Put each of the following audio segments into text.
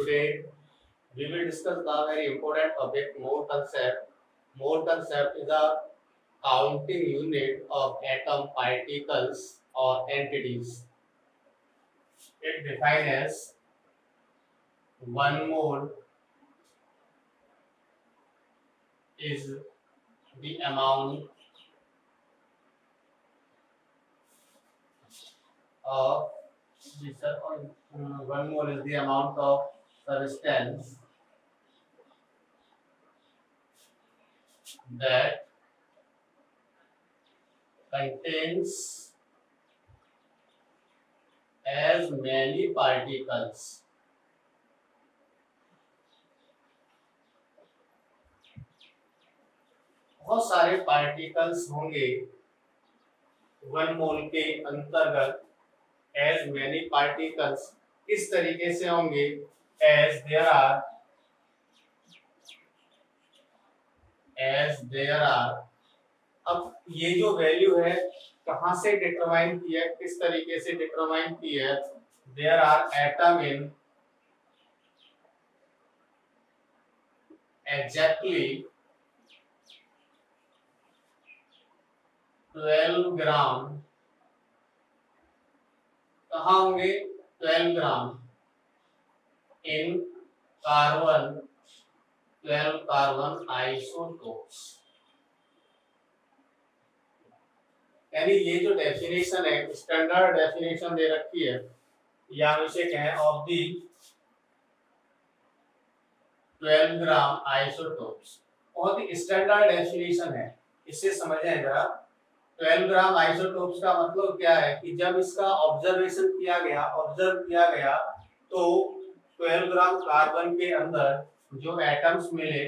Today we will discuss the very important topic mole concept. Mole concept is a counting unit of atom particles or entities. It defines as 1 mole is the amount of 1 mole is the amount of substance that contains as many particles बहुत सारे particles होंगे 1 मोल के अंतर्गत as many particles किस तरीके से होंगे as there are अब ये जो वैल्यू है कहां से डिटरमाइन की है किस तरीके से डिटरमाइन की है there are atom in exactly 12 gram कहाँ होंगे 12 gram in carbon 12 carbon isotopes. यानी ये जो डेफिनेशन है स्टैंडर्ड डेफिनेशन दे रखी है या हम इसे कहें ऑफ दी 12 ग्राम आइसोटोप्स बहुत ही स्टैंडर्ड डेफिनेशन है। इससे समझें जरा 12 ग्राम आइसोटोप्स का मतलब क्या है कि जब इसका ऑब्जर्व किया गया तो 12 ग्राम कार्बन के अंदर जो एटम्स मिले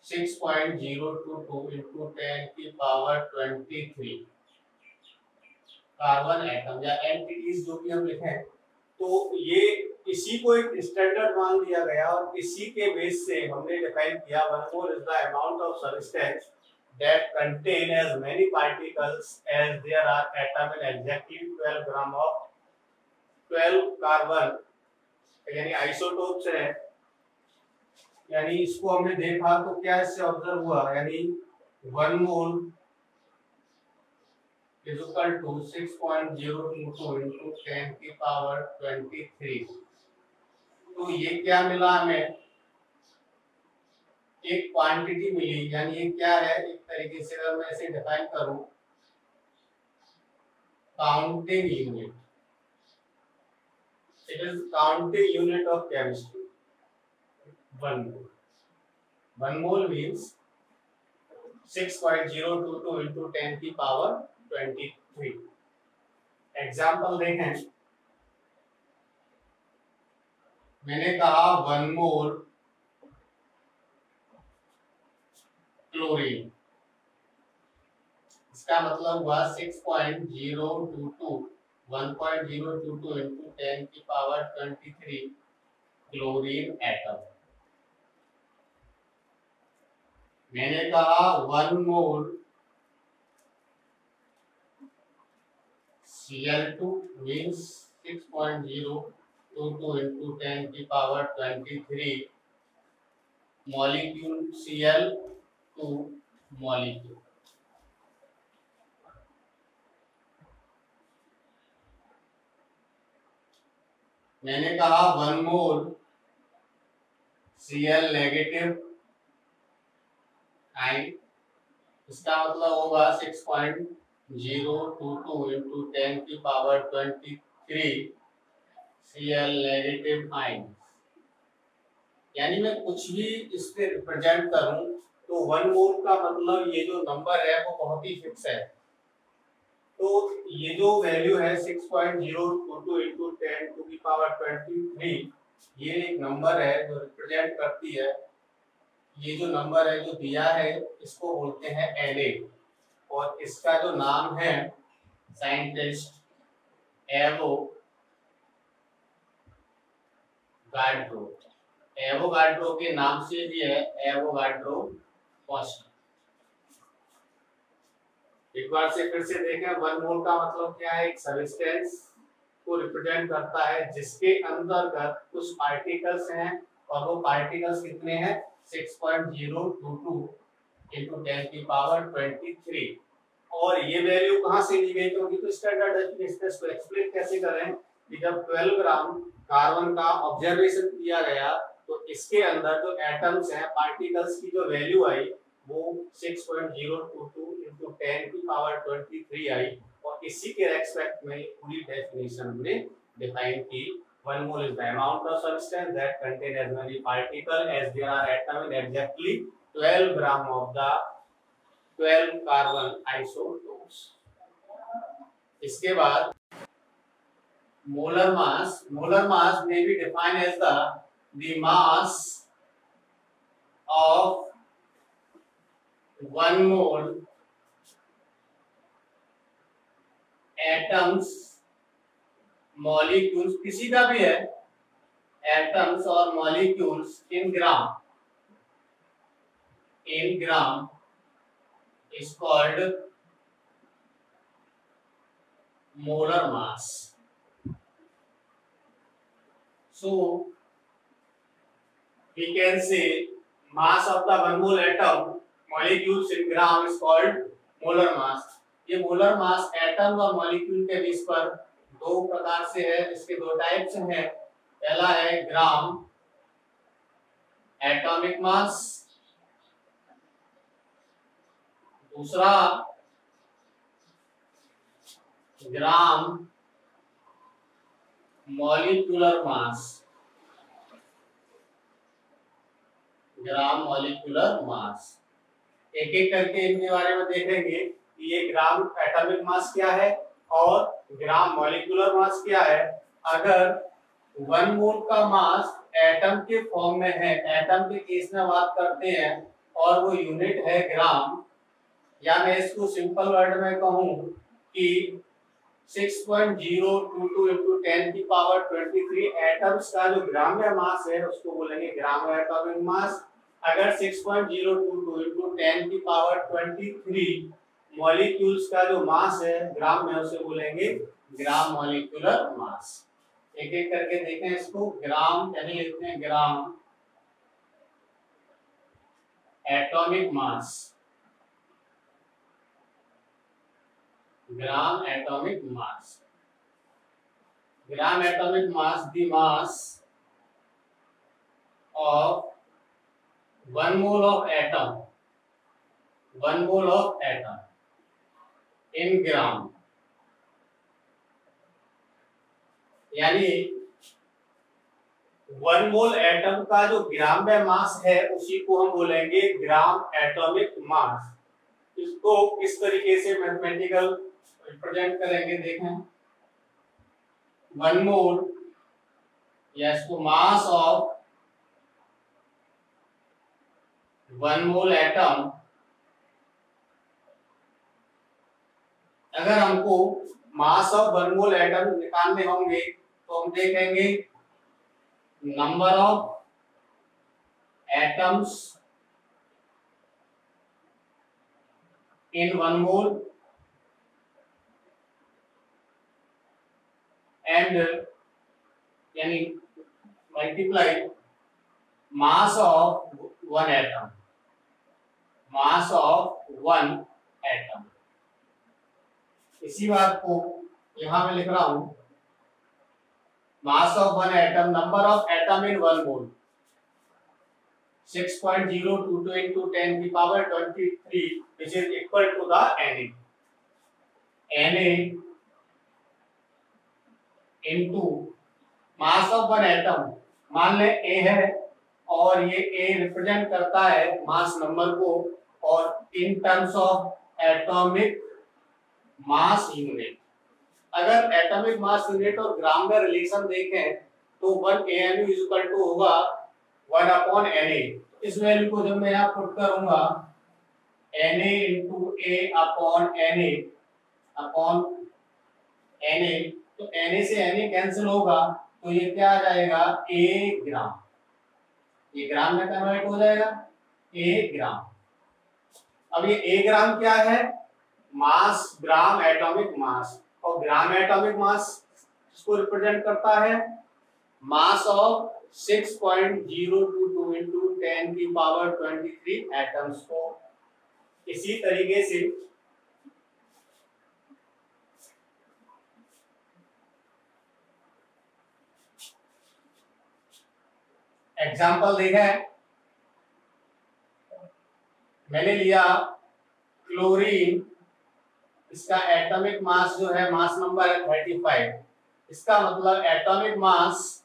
6.022 into 10 की पावर 23 कार्बन एटम या एंटिटीज जो भी हम लिखें तो ये इसी को एक स्टैंडर्ड मान लिया गया और इसी के बेस से हमने डिफाइन किया 1 mole is the amount of substance that contain as many particles as there are atom in exactly 12 gram of 12 carbon यानी आइसोटोप्स है। यानी इसको हमने देखा तो क्या इससे ऑब्जर्व हुआ यानी 1 मोल is equal to 6.022 into 10 की पावर 23। तो ये क्या मिला हमें एक क्वांटिटी मिली यानी ये क्या है एक तरीके से अगर मैं इसे डिफाइन करूं counting unit it is counting unit of chemistry 1 mole means 6.022 into 10 की पावर 23। एग्जांपल देखें मैंने कहा 1 मोल क्लोरीन इसका मतलब हुआ 6.022 1.022 into 10 की पावर 23 क्लोरीन एटम। मैंने कहा 1 मोल Cl2 means 6.022 into 10 की पावर 23 मॉलिक्यूल Cl2 मॉलिक्यूल। मैंने कहा 1 मोल Cl नेगेटिव आयन इसका मतलब होगा 6.022 into 10 की पावर 23 Cl नेगेटिव आयन। यानी मैं कुछ भी इससे रिप्रेजेंट करूं तो 1 मोल का मतलब ये जो नंबर है वो बहुत ही फिक्स है। तो ये जो वैल्यू है 6.022 into 10 to the power 23 ये एक नंबर है जो रिप्रेजेंट करती है ये जो नंबर है जो दिया है इसको बोलते हैं Na और इसका जो नाम है साइंटिस्ट एवोगाड्रो के नाम से भी है एवोगाड्रो कांस्टेंट। एक बार से फिर से देखें 1 मोल का मतलब क्या है एक सब्सटेंस को रिप्रेजेंट करता है जिसके अंतर्गत कुछ पार्टिकल्स हैं और वो पार्टिकल्स कितने हैं 6.022 into 10 की पावर 23। और ये वैल्यू कहाँ से ली गई, क्योंकि तो स्टैंडर्ड डेफिनेशन को एक्सप्लेन कैसे करें कि जब 12 ग्राम कार्बन का ऑब्जर्वेशन किया गया तो इसके अंदर जो एटम्स हैं पार्टिकल्स की जो वैल्यू आई वो 6.022 into 10 की पावर 23 आई और इसी के रेस्पेक्ट में पूरी डेफिनेशन हमने डिफाइन की। 1 mole is the amount of substance that contain as many particles as there are atoms in exactly 12 gram of the 12 carbon isotopes। इसके बाद molar mass may be defined as the mass of 1 mole atoms molecules किसी का भी है atoms और molecules in gram is called molar mass। So we can say mass of the 1 mole atom molecules in gram is called molar mass। ये molar mass atom और molecule के बीच पर दो प्रकार से है, इसके दो टाइप्स हैं। पहला है ग्राम एटॉमिक मास, दूसरा ग्राम मॉलिक्यूलर मास। ग्राम मॉलिक्यूलर मास एक एक करके इनके बारे में देखेंगे कि ये ग्राम एटॉमिक मास क्या है और ग्राम मॉलिक्यूलर मास क्या है। अगर 1 मोल का मास एटम के फॉर्म में है, एटम के केस में बात करते हैं और वो यूनिट है ग्राम, या मैं इसको सिंपल वर्ड में कहूं कि 6.022 into 10 की पावर 23 एटम्स का जो ग्राम में मास है उसको बोलेंगे ग्राम एटॉमिक मास। अगर 6.022 into 10 की पावर 23 मॉलिक्यूल्स का जो मास है ग्राम में उसे बोलेंगे ग्राम मॉलिक्यूलर मास। एक एक करके देखें इसको। ग्राम पहले लिखते हैं gram atomic mass. Gram atomic mass, gram atomic mass the mass of 1 mole of atom, 1 mole of atom in ग्राम, यानी 1 मोल एटम का जो ग्राम में मास है उसी को हम बोलेंगे ग्राम एटॉमिक मास। इसको किस तरीके से मैथमेटिकल रिप्रेजेंट करेंगे देखें। 1 मोल या इसको मास ऑफ 1 मोल एटम, अगर हमको मास ऑफ 1 मोल एटम निकालने होंगे तो हम देखेंगे number of atoms in 1 mole and यानी multiply mass of 1 atom, mass of 1 atom. इसी बात को यहां मैं लिख रहा हूं mass of 1 atom, number of atom in 1 mole 6.022 into 10 की power 23 which is equal to the Na into mass of 1 atom। मान ले A है और ये A रिप्रेजेंट करता है मास नंबर को, और in terms of atomic mass unit. अगर एटॉमिक मास यूनिट और ग्राम में रिलेशन देखें तो 1 AMU इज इक्वल टू होगा 1 अपॉन Na। इस वैल्यू को जब मैं यहां पुट करूंगा Na into A upon Na upon Na, तो Na से Na कैंसिल होगा तो ये क्या आ जाएगा A ग्राम, ये ग्राम में कन्वर्ट हो जाएगा A ग्राम। अब ये A ग्राम क्या है, मास ग्राम एटॉमिक मास, और ग्राम एटॉमिक मास इसको रिप्रेजेंट करता है मास ऑफ 6.022 into 10 की पावर 23 एटम्स को। इसी तरीके से एग्जाम्पल देखा है, मैंने लिया क्लोरीन, इसका एटॉमिक मास जो है, मास नंबर है 35। इसका मतलब एटॉमिक मास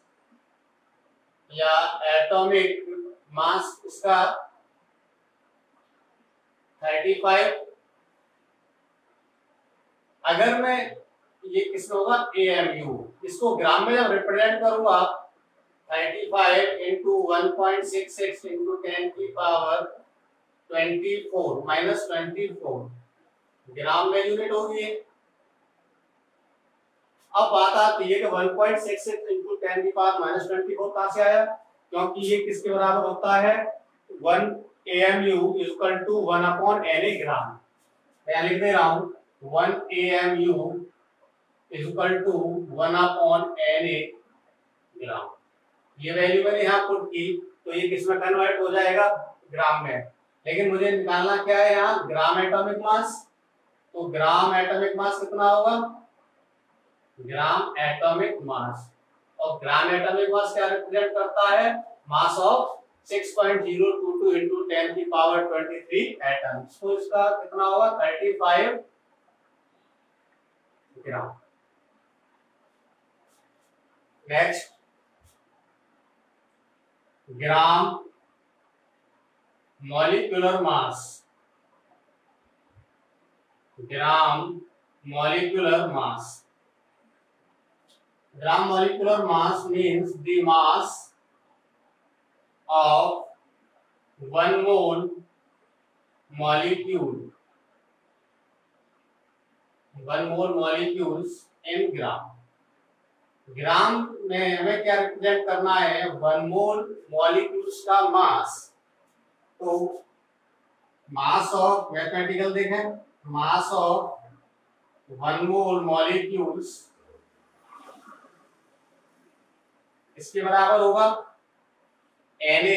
या एटॉमिक मास इसका 35। अगर मैं ये किसमें होगा AMU, इसको ग्राम में जब रिप्रेजेंट करूंगा 35 इंटू 1.66 इंटू 10 की पावर 24 माइनस 24 ग्राम में यूनिट होगी। अब बात आती है कि 1.66 इंटू 10 की पावर माइनस 24 कहां से आया, क्योंकि ये किसके बराबर होता है 1 AMU equal to 1 upon Na gram. मैं लिख दे रहा हूं 1 AMU equal to 1 upon Na gram. ये वैल्यू मैंने यहाँ पुट की तो ये किसमें कन्वर्ट हो जाएगा ग्राम में, लेकिन मुझे निकालना क्या है यहाँ ग्राम एटॉमिक मास। तो ग्राम एटॉमिक मास कितना होगा, ग्राम एटॉमिक मास, और ग्राम एटॉमिक मास क्या रिप्रेजेंट करता है मास ऑफ 6.022 into 10 की पावर 23 एटम्स। तो इसका कितना होगा 35 gram. Next gram molecular mass, gram molecular mass. Gram molecular mass means the mass of one mole molecule, one mole molecules in gram। ग्राम में हमें क्या रिप्रेजेंट करना है, वन मोल मॉलिक्यूल्स का मास। तो मास ऑफ मैथमेटिकल देखें, mass of one mole molecules इसके बराबर होगा Na।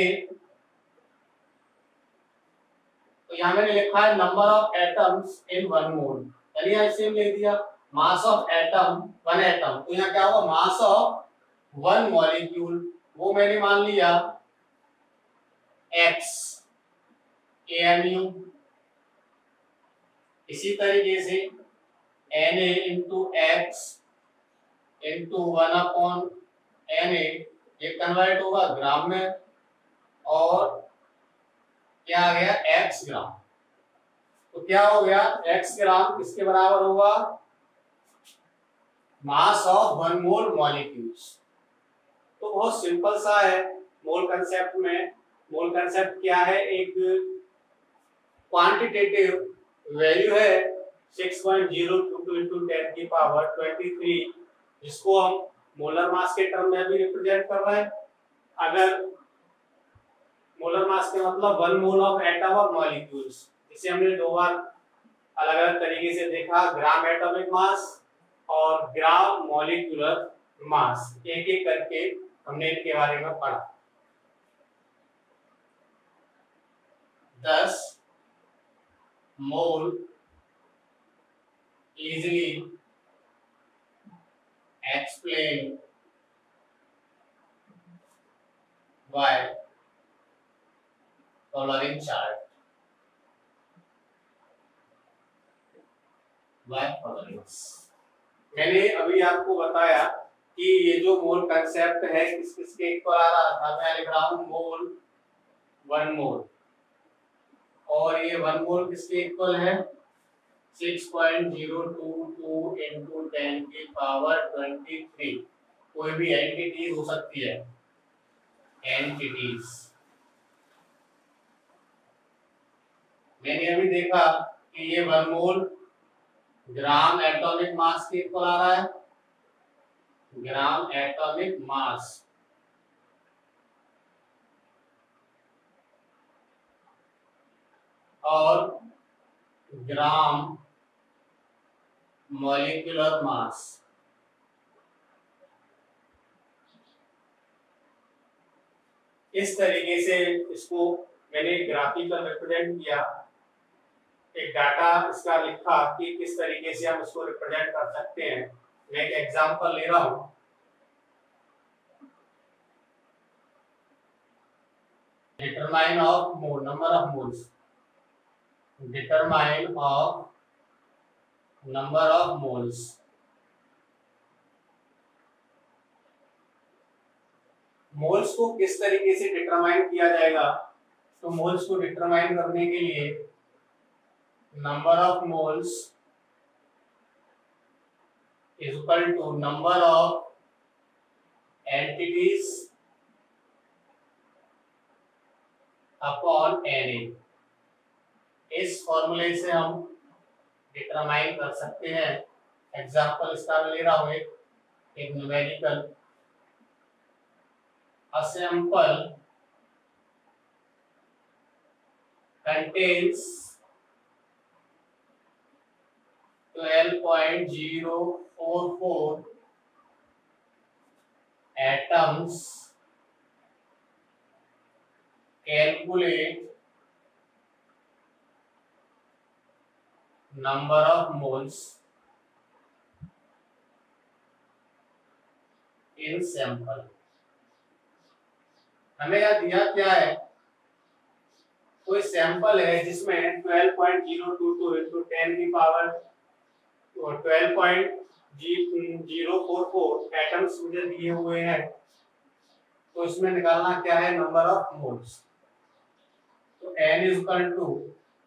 तो यहां मैंने लिखा है number of atoms in one mole, यानी ऐसे ले दिया mass of atom one atom. तो यहाँ क्या होगा मास ऑफ वन मॉलिक्यूल, वो मैंने मान लिया x AMU। इसी तरीके से Na into x into 1 upon Na, ये कन्वर्ट होगा ग्राम में, और क्या आ गया x ग्राम। तो क्या हो गया x ग्राम किसके बराबर होगा mass of one mole molecules. तो बहुत सिंपल सा है मोल कंसेप्ट में। मोल कंसेप्ट क्या है, एक क्वांटिटेटिव वैल्यू है 6.022 into 10 की पावर 23, जिसको हम मोलर मास के टर्म में भी रिप्रेजेंट कर रहे हैं। अगर मोलर मास का मतलब वन मोल ऑफ एटम और मॉलिक्यूल्स, जिसे हमने दो बार अलग अलग तरीके से देखा, ग्राम एटॉमिक मास और ग्राम मॉलिक्यूलर मास। एक एक करके हमने इनके बारे में पढ़ा। 10 मोल easily explained by following chart, by following। मैंने अभी आपको बताया कि ये जो मोल कंसेप्ट है किस किस के इक्वल आ रहा था। मैं लिख रहा हूं मोल, वन मोल, और ये वन मोल किसके इक्वल है 6.022 into 10 की पावर 23। कोई भी एंटिटी हो सकती है, एंटिटीज। मैंने अभी देखा कि ये one mole gram atomic mass के इक्वल आ रहा है, ग्राम एटॉमिक मास। और ग्राम मॉलिक्यूलर मास, इस तरीके से इसको मैंने ग्राफिकल रिप्रेजेंट किया, एक डाटा इसका लिखा कि किस तरीके से हम इसको रिप्रेजेंट कर सकते हैं। मैं एक एग्जांपल ले रहा हूं। Determine of mole, number of moles, determine of number of moles. Moles को किस तरीके से डिटरमाइन किया जाएगा? तो मोल्स को डिटरमाइन करने के लिए number of moles is equal to number of entities upon N. इस फॉर्मूले से हम डिटरमाइन कर सकते हैं। एग्जांपल इसका मैं ले रहा हूं, एक numerical, a sample contains 12.044 atoms. Calculate number of moles in sample. हमें यहाँ दिया क्या है? कोई सैंपल है जिसमें 12.022 into 10 की पावर 12.044 एटम्स मुझे दिए हुए हैं। तो इसमें निकालना क्या है? Number of moles. तो n is equal to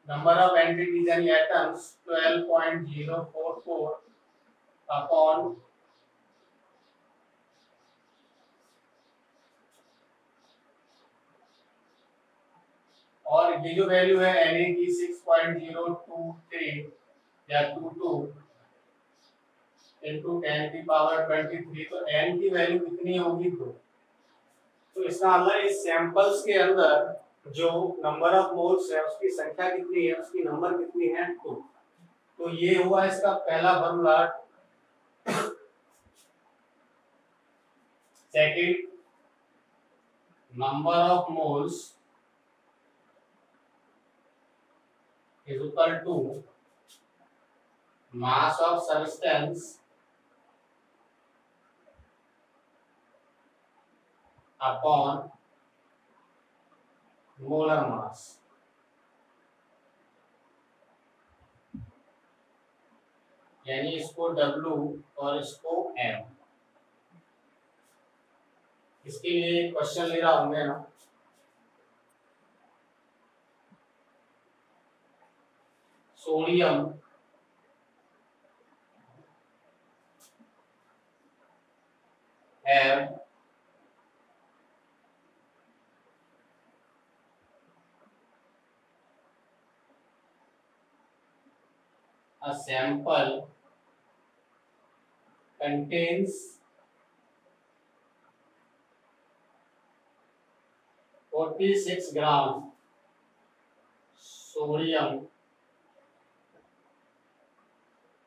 number of entities यानी एटम्स 12.044 अपॉन और ये जो वैल्यू है Na की 6.023 या 22 into 10 की पावर 23, तो n की वैल्यू कितनी होगी? 2। तो इसका मतलब इस सैंपल्स के अंदर जो नंबर ऑफ मोल्स है उसकी संख्या कितनी है, उसकी नंबर कितनी है? 2। तो ये हुआ इसका पहला formula. Second, number of moles is equal to mass of substance upon molar mass। यानी इसको W और इसको M। इसके लिए क्वेश्चन ले रहा हूं मैं ना, sodium have a sample contains 46 gram sodium।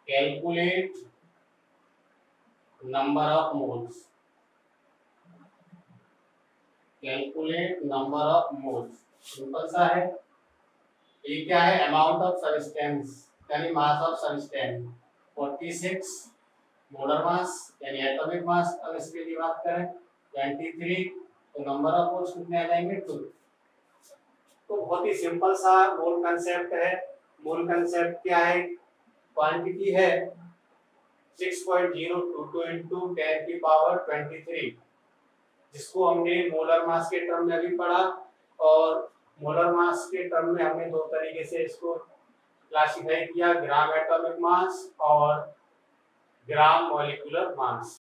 Calculate number of moles। Calculate number of moles। Simple सा है। ये क्या है? अमाउंट ऑफ सब्सटेंस यानी mass of substance 46, molar mass यानी एटॉमिक मास। अब इसके लिए बात करें 23, तो नंबर ऑफ मोल्स कितने आ जाएंगे? 2। तो बहुत ही सिंपल सा मोल कंसेप्ट है। मोल कंसेप्ट क्या है? क्वांटिटी है 6.022 into 10 की पावर 23, जिसको हमने मोलर मास के टर्म में भी पढ़ा। और मोलर मास के टर्म में हमने दो तरीके से इसको क्लासिफाई किया, ग्राम एटॉमिक मास और ग्राम मॉलिक्यूलर मास।